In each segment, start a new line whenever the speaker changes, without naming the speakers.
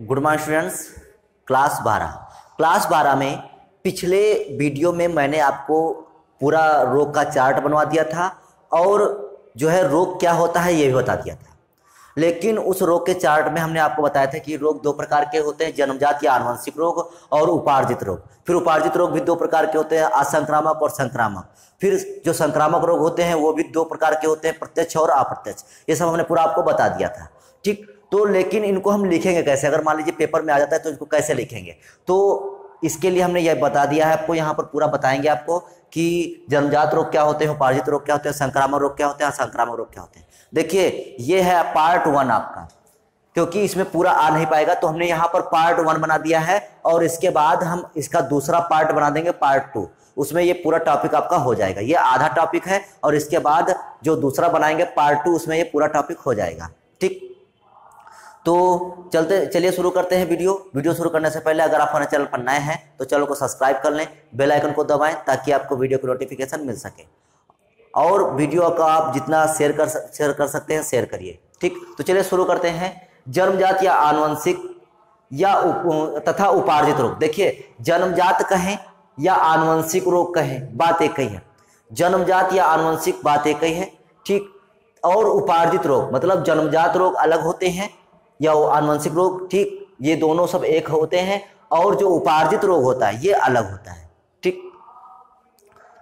Good morning students. Class 12 में पिछले video में मैंने आपको पूरा रोग का चार्ट बनवा दिया था और जो है रोग क्या होता है ये भी बता दिया था। लेकिन उस रोग के चार्ट में हमने आपको बताया था कि रोग दो प्रकार के होते हैं, जन्मजात या आनुवंशिक रोग और उपार्जित रोग। फिर उपार्जित रोग भी दो प्रकार के होते हैं, असंक्रामक और संक्रामक। फिर जो संक्रामक रोग होते हैं वो भी दो प्रकार के होते हैं, प्रत्यक्ष और अप्रत्यक्ष। ये सब हमने पूरा आपको बता दिया था, ठीक। तो लेकिन इनको हम लिखेंगे कैसे, अगर मान लीजिए पेपर में आ जाता है तो इसको कैसे लिखेंगे, तो इसके लिए हमने यह बता दिया है आपको। यहाँ पर पूरा बताएंगे आपको कि जन्मजात रोग क्या होते हैं, उपार्जित रोग क्या होते हैं, संक्रामक रोग क्या होते हैं, असंक्रामक रोग क्या होते हैं। देखिए ये है पार्ट 1 आपका, क्योंकि इसमें पूरा आ नहीं पाएगा तो हमने यहाँ पर पार्ट 1 बना दिया है और इसके बाद हम इसका दूसरा पार्ट बना देंगे पार्ट 2। उसमें ये पूरा टॉपिक आपका हो जाएगा। ये आधा टॉपिक है और इसके बाद जो दूसरा बनाएंगे पार्ट 2 उसमें ये पूरा टॉपिक हो जाएगा, ठीक। तो चलिए शुरू करते हैं वीडियो शुरू करने से पहले अगर आप हमारे चैनल पर नए हैं तो चैनल को सब्सक्राइब कर लें, बेल आइकन को दबाएं ताकि आपको वीडियो की नोटिफिकेशन मिल सके। और वीडियो का आप जितना शेयर कर सकते हैं शेयर करिए, ठीक। तो चलिए शुरू करते हैं। जन्मजात या आनुवंशिक या तथा उपार्जित रोग। देखिए जन्मजात कहें या आनुवंशिक रोग कहें बात एक ही है। जन्मजात या आनुवंशिक बात एक ही है, ठीक। और उपार्जित रोग मतलब जन्मजात रोग अलग होते हैं या आनुवंशिक रोग, ठीक, ये दोनों सब एक होते हैं। और जो उपार्जित रोग होता है ये अलग होता है, ठीक।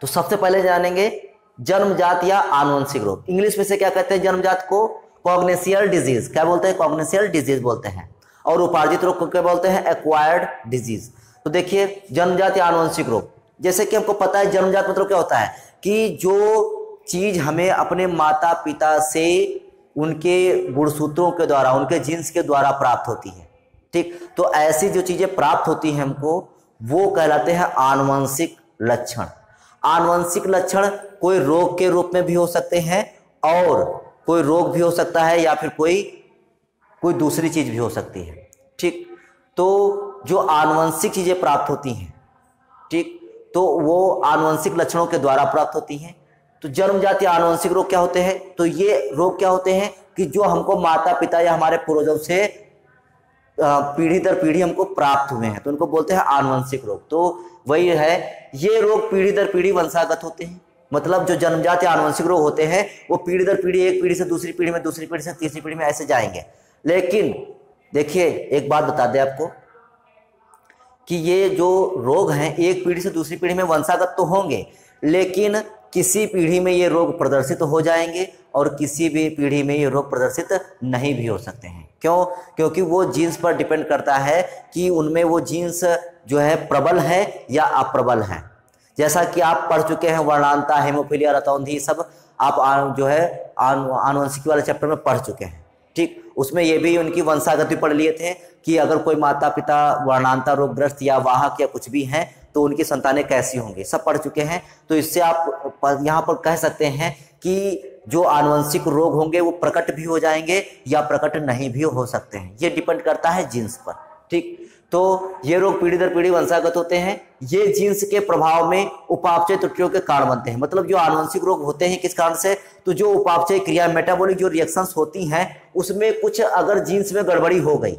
तो सबसे पहले जानेंगे जन्मजात या आनुवंशिक रोग। इंग्लिश में से क्या कहते हैं जन्मजात को? कॉग्निशियल डिजीज। क्या बोलते हैं? कॉग्निशियल डिजीज बोलते हैं। और उपार्जित रोग को क्या बोलते हैं? Acquired disease. तो देखिए जन्मजात या आनुवंशिक रोग, जैसे कि हमको पता है जन्मजात मतलब क्या होता है कि जो चीज हमें अपने माता पिता से उनके गुणसूत्रों के द्वारा, उनके जीन्स के द्वारा प्राप्त होती है, ठीक। तो ऐसी जो चीजें प्राप्त होती हैं हमको वो कहलाते हैं आनुवंशिक लक्षण। आनुवंशिक लक्षण कोई रोग के रूप में भी हो सकते हैं और कोई रोग भी हो सकता है या फिर कोई दूसरी चीज भी हो सकती है, ठीक। तो जो आनुवंशिक चीजें प्राप्त होती हैं, ठीक, तो वो आनुवंशिक लक्षणों के द्वारा प्राप्त होती हैं। तो जन्मजात या आनुवंशिक रोग क्या होते हैं? तो ये रोग क्या होते हैं कि जो हमको माता पिता या हमारे पूर्वजों से पीढ़ी दर पीढ़ी हमको प्राप्त हुए हैं, तो उनको बोलते हैं आनुवंशिक रोग। तो वही है, ये रोग पीढ़ी दर पीढ़ी वंशागत होते हैं। मतलब जो जन्मजात या आनुवंशिक रोग होते हैं वो पीढ़ी दर पीढ़ी, एक पीढ़ी से दूसरी पीढ़ी में, दूसरी पीढ़ी से तीसरी पीढ़ी में ऐसे जाएंगे। लेकिन देखिए एक बात बता दें आपको कि ये जो रोग हैं एक पीढ़ी से दूसरी पीढ़ी में वंशागत तो होंगे, लेकिन किसी पीढ़ी में ये रोग प्रदर्शित हो जाएंगे और किसी भी पीढ़ी में ये रोग प्रदर्शित नहीं भी हो सकते हैं। क्यों? क्योंकि वो जीन्स पर डिपेंड करता है कि उनमें वो जीन्स जो है प्रबल है या अप्रबल है। जैसा कि आप पढ़ चुके हैं वर्णांता, हेमोफीलिया, रतौंधी, सब आप जो है आनुवंशिक वाले चैप्टर में पढ़ चुके हैं, ठीक। उसमें ये भी उनकी वंशागति पढ़ लिए थे कि अगर कोई माता पिता वर्णांता रोगग्रस्त या वाहक या कुछ भी हैं तो उनकी संतानें कैसी होंगी, सब पढ़ चुके हैं। तो इससे आप यहाँ पर कह सकते हैं कि जो आनुवंशिक रोग होंगे वो प्रकट भी हो जाएंगे या प्रकट नहीं भी हो सकते हैं। ये डिपेंड करता है जीन्स पर, ठीक। तो ये रोग पीढ़ी दर पीढ़ी वंशागत होते हैं। ये जीन्स के प्रभाव में उपापचय त्रुटियों के कारण बनते हैं। मतलब जो आनुवंशिक रोग होते हैं किस कारण से? तो जो उपापचय क्रिया, मेटाबॉलिक जो रिएक्शंस होती हैं उसमें कुछ अगर जीन्स में गड़बड़ी हो गई,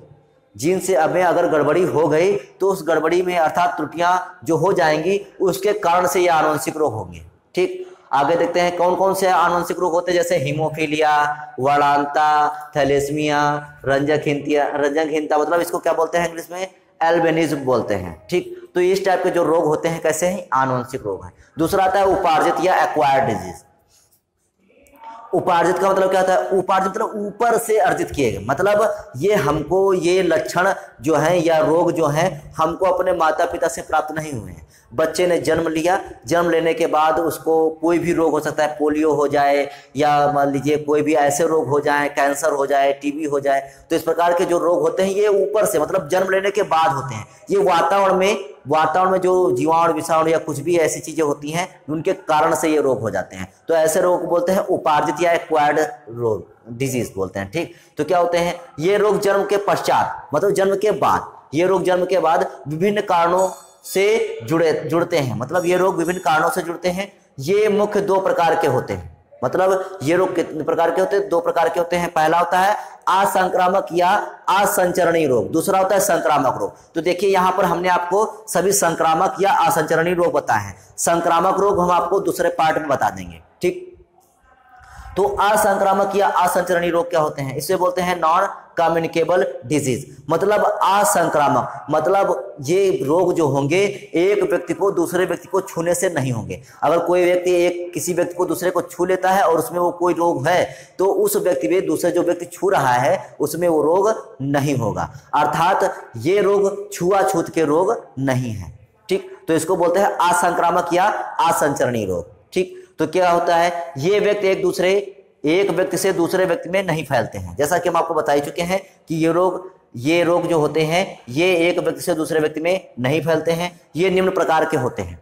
जीन से अब अगर गड़बड़ी हो गई तो उस गड़बड़ी में अर्थात त्रुटियां जो हो जाएंगी उसके कारण से ये आनुवंशिक रोग होंगे, ठीक। आगे देखते हैं कौन कौन से आनुवंशिक रोग होते हैं, जैसे हीमोफीलिया, वर्णांता, थैलेसीमिया, रंजकहीनता मतलब इसको क्या बोलते हैं इंग्लिश में? एल्बिनिज्म बोलते हैं, ठीक। तो इस टाइप के जो रोग होते हैं कैसे हैं? आनुवंशिक रोग हैं। दूसरा आता है उपार्जित या एक्वायर्ड डिजीज। उपार्जित का मतलब क्या होता है? उपार्जित मतलब ऊपर से अर्जित किए गए। मतलब ये हमको ये लक्षण जो है या रोग जो है हमको अपने माता पिता से प्राप्त नहीं हुए हैं। बच्चे ने जन्म लिया, जन्म लेने के बाद उसको कोई भी रोग हो सकता है, पोलियो हो जाए या मान लीजिए कोई भी ऐसे रोग हो जाए, कैंसर हो जाए, टीबी हो जाए। तो इस प्रकार के जो रोग होते हैं ये ऊपर से मतलब जन्म लेने के बाद होते हैं। ये वातावरण में जो जीवाणु, विषाणु या कुछ भी ऐसी चीजें होती हैं उनके कारण से ये रोग हो जाते हैं। तो ऐसे रोग को बोलते हैं उपार्जित या एक्वायर्ड रोग, डिजीज बोलते हैं, ठीक। तो क्या होते हैं ये रोग? जन्म के पश्चात मतलब जन्म के बाद, ये रोग जन्म के बाद विभिन्न कारणों से जुड़ते हैं। मतलब ये रोग विभिन्न कारणों से जुड़ते हैं। ये मुख्य दो प्रकार के होते हैं, मतलब ये रोग कितने प्रकार के होते हैं? 2 प्रकार के होते हैं। पहला होता है असंक्रामक या असंचरणीय रोग, दूसरा होता है संक्रामक रोग। तो देखिए यहाँ पर हमने आपको सभी संक्रामक या असंचरणीय रोग बताए हैं। संक्रामक रोग हम आपको दूसरे पार्ट में बता देंगे, ठीक। तो असंक्रामक या असंचरणीय रोग क्या होते हैं? इसे बोलते हैं नॉन कम्युनिकेबल डिजीज। मतलब असंक्रामक, मतलब ये रोग जो होंगे एक व्यक्ति को दूसरे व्यक्ति को छूने से नहीं होंगे। अगर कोई व्यक्ति किसी व्यक्ति को दूसरे को छू लेता है और उसमें वो कोई रोग है तो उस व्यक्ति में दूसरे जो व्यक्ति छू रहा है उसमें वो रोग नहीं होगा, अर्थात ये रोग छुआछूत के रोग नहीं है, ठीक। तो इसको बोलते हैं असंक्रामक या असंचरणीय रोग, ठीक। तो क्या होता है, ये व्यक्ति एक व्यक्ति से दूसरे व्यक्ति में नहीं फैलते हैं। जैसा कि हम आपको बता ही चुके हैं कि ये रोग जो होते हैं ये एक व्यक्ति से दूसरे व्यक्ति में नहीं फैलते हैं। ये निम्न प्रकार के होते हैं।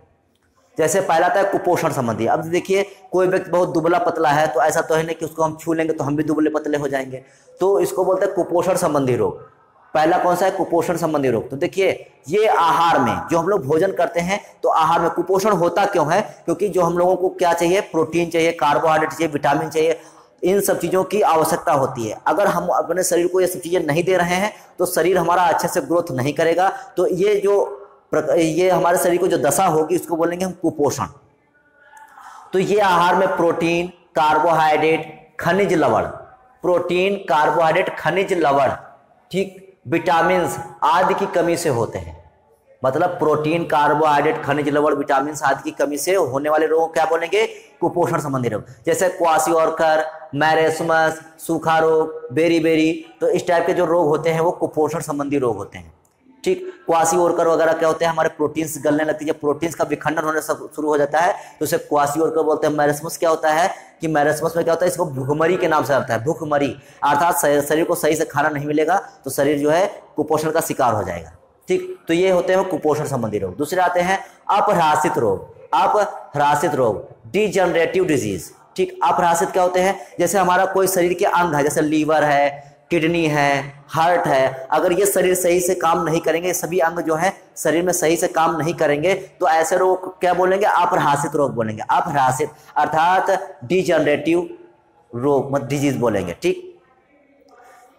जैसे पहला आता है कुपोषण संबंधी। अब देखिए कोई व्यक्ति बहुत दुबला पतला है तो ऐसा तो है नहीं कि उसको हम छू लेंगे तो हम भी दुबले पतले हो जाएंगे, तो इसको बोलते हैं कुपोषण संबंधी रोग। पहला कौन सा है? कुपोषण संबंधी रोग। तो देखिए ये आहार में जो हम लोग भोजन करते हैं तो आहार में कुपोषण होता क्यों है? क्योंकि जो हम लोगों को क्या चाहिए, प्रोटीन चाहिए, कार्बोहाइड्रेट चाहिए, विटामिन चाहिए, इन सब चीज़ों की आवश्यकता होती है। अगर हम अपने शरीर को ये सब चीज़ें नहीं दे रहे हैं तो शरीर हमारा अच्छे से ग्रोथ नहीं करेगा। तो ये हमारे शरीर को जो दशा होगी इसको बोलेंगे हम कुपोषण। तो ये आहार में प्रोटीन, कार्बोहाइड्रेट, खनिज लवण, प्रोटीन, कार्बोहाइड्रेट, खनिज लवण, ठीक, विटामिन आदि की कमी से होते हैं। मतलब प्रोटीन, कार्बोहाइड्रेट, खनिज लवण, विटामिन आदि की कमी से होने वाले रोगों क्या बोलेंगे? कुपोषण संबंधी रोग। जैसे क्वाशियोरकर, मैरेस्मस, सूखा रोग, बेरी, तो इस टाइप के जो रोग होते हैं वो कुपोषण संबंधी रोग होते हैं, ठीक। क्वाशियोरकर वगैरह क्या होते हैं, हमारे प्रोटीन्स गलने लगती है, जब प्रोटीन्स का विखंडन होने शुरू हो जाता है तो उसे क्वाशियोरकर बोलते हैं। मैरेस्मस क्या होता है कि मैरेस्मस में क्या होता है, इसको भूखमरी के नाम से आता है। भूखमरी अर्थात शरीर को सही से खाना नहीं मिलेगा तो शरीर जो है कुपोषण का शिकार हो जाएगा, ठीक। तो ये होते हैं कुपोषण संबंधी रोग। दूसरे आते हैं अपह्रासित रोग। अपह्रासित रोग, डिजनरेटिव डिजीज, ठीक। अपह्रासित क्या होते हैं? जैसे हमारा कोई शरीर के अंग है, जैसे लीवर है, किडनी है, हार्ट है, अगर ये शरीर सही से काम नहीं करेंगे, सभी अंग जो है शरीर में सही से काम नहीं करेंगे तो ऐसे रोग क्या बोलेंगे? अपह्रासित रोग बोलेंगे। अपह्रासित अर्थात डिजनरेटिव रोग मत डिजीज बोलेंगे, ठीक।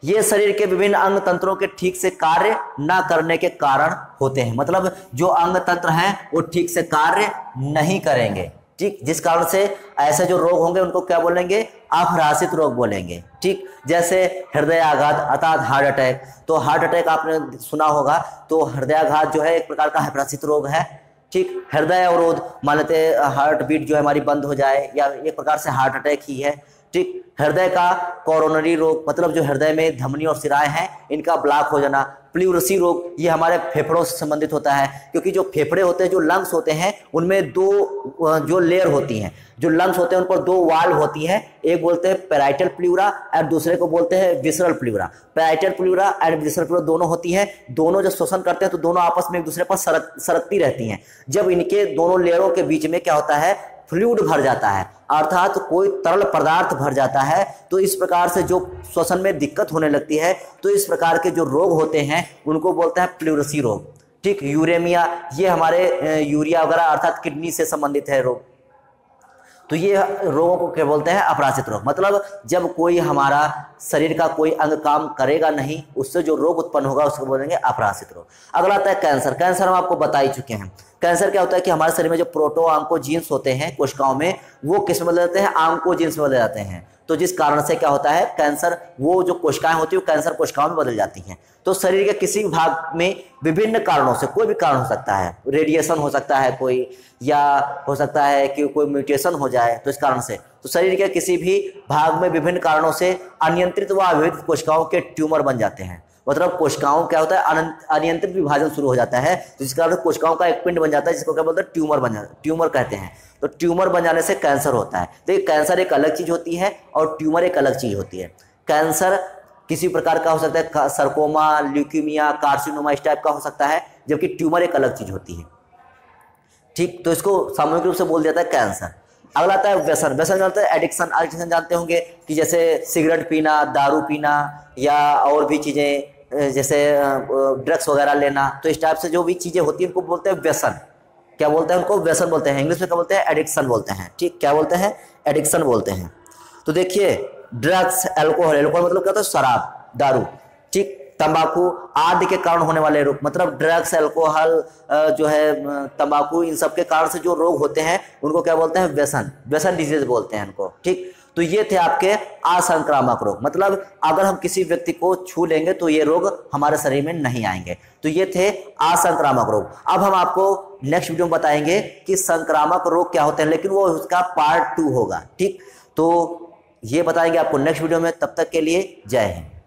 ये शरीर के विभिन्न अंग तंत्रों के ठीक से कार्य न करने के कारण होते हैं। मतलब जो अंग तंत्र हैं वो ठीक से कार्य नहीं करेंगे, ठीक, जिस कारण से ऐसे जो रोग होंगे उनको क्या बोलेंगे? अपह्रासित रोग बोलेंगे, ठीक। जैसे हृदयाघात अर्थात हार्ट अटैक। तो हार्ट अटैक आपने सुना होगा, तो हृदयाघात जो है एक प्रकार का अपह्रासित रोग है, ठीक। हृदय अवरोध, मान लेते हार्ट बीट जो है हमारी बंद हो जाए, या एक प्रकार से हार्ट अटैक ही है, ठीक। हृदय का कोरोनरी रोग, मतलब जो हृदय में धमनी और शिराएं हैं इनका ब्लॉक हो जाना। प्लूरसी रोग, ये हमारे फेफड़ों से संबंधित होता है, क्योंकि जो फेफड़े होते हैं, जो लंग्स होते हैं, उनमें 2 जो लेयर होती हैं, जो लंग्स होते हैं उन पर 2 वाल्व होती हैं। एक बोलते हैं पैराइटल प्लूरा और दूसरे को बोलते हैं विसरल प्लूरा। पैराइटल प्लूरा और विसरल प्लूरा दोनों होती हैं। दोनों जब श्वसन करते हैं तो दोनों आपस में एक दूसरे पर सरकती रहती हैं। जब इनके दोनों लेयरों के बीच में क्या होता है? फ्लूइड भर जाता है, अर्थात कोई तरल पदार्थ भर जाता है, तो इस प्रकार से जो श्वसन में दिक्कत होने लगती है, तो इस प्रकार के जो रोग होते हैं उनको बोलते हैं प्लूरसी रोग, ठीक। यूरेमिया, ये हमारे यूरिया वगैरह अर्थात किडनी से संबंधित है रोग। तो ये रोगों को क्या बोलते हैं? अपरासित रोग। मतलब जब कोई हमारा शरीर का कोई अंग काम करेगा नहीं, उससे जो रोग उत्पन्न होगा उसको बोलेंगे अपरासित रोग। अगला आता है कैंसर। कैंसर हम आपको बता ही चुके हैं। कैंसर क्या होता है कि हमारे शरीर में जो प्रोटो ऑन्कोजीन्स होते हैं कोशिकाओं में, वो किस में बदल जाते हैं? ऑन्कोजीन्स में बदल जाते हैं। तो जिस कारण से क्या होता है, कैंसर, वो जो कोशिकाएं होती है वो कैंसर कोशिकाओं में बदल जाती हैं। तो शरीर के किसी भी भाग में विभिन्न कारणों से, कोई भी कारण हो सकता है, रेडिएशन हो सकता है कोई, या हो सकता है कि कोई म्यूटेशन हो जाए, तो इस कारण से तो शरीर के किसी भी भाग में विभिन्न कारणों से अनियंत्रित व अविभक्त कोशिकाओं के ट्यूमर बन जाते हैं। मतलब कोशिकाओं क्या होता है? अनियंत्रित विभाजन शुरू हो जाता है, तो जिस कारण कोशिकाओं का एक पिंड बन जाता है, जिसको क्या बोलते हैं? ट्यूमर बन जाता है, ट्यूमर कहते हैं। तो ट्यूमर बन जाने से कैंसर होता है। देखिए कैंसर एक अलग चीज होती है और ट्यूमर एक अलग चीज होती है। कैंसर किसी प्रकार का हो सकता है, सर्कोमा, ल्यूकीमिया, कार्सिनोमा इस टाइप का हो सकता है, जबकि ट्यूमर एक अलग चीज होती है, ठीक। तो इसको सामूहिक रूप से बोल दिया जाता है कैंसर। अगला आता है व्यसन। व्यसन जानते हैं? एडिक्शन। एडिक्शन जानते होंगे कि जैसे सिगरेट पीना, दारू पीना, या और भी चीजें जैसे ड्रग्स वगैरह लेना, तो इस टाइप से जो भी चीजें होती हैं उनको बोलते हैं व्यसन, क्या बोलते हैं उनको, व्यसन बोलते हैं, इंग्लिश में क्या बोलते हैं, एडिक्शन बोलते हैं, ठीक, क्या बोलते हैं, एडिक्शन बोलते हैं। तो देखिए ड्रग्स, अल्कोहल, अल्कोहल मतलब क्या होता है, शराब, दारू, ठीक, तंबाकू आदि के कारण होने वाले रोग, मतलब ड्रग्स, अल्कोहल जो है तंबाकू, इन सब के कारण से जो रोग होते हैं उनको क्या बोलते हैं, व्यसन, व्यसन डिजीज बोलते हैं इनको, ठीक। तो ये थे आपके असंक्रामक रोग, मतलब अगर हम किसी व्यक्ति को छू लेंगे तो ये रोग हमारे शरीर में नहीं आएंगे। तो ये थे असंक्रामक रोग। अब हम आपको नेक्स्ट वीडियो में बताएंगे कि संक्रामक रोग क्या होते हैं, लेकिन वो उसका पार्ट 2 होगा, ठीक। तो ये बताएंगे आपको नेक्स्ट वीडियो में, तब तक के लिए जय हिंद।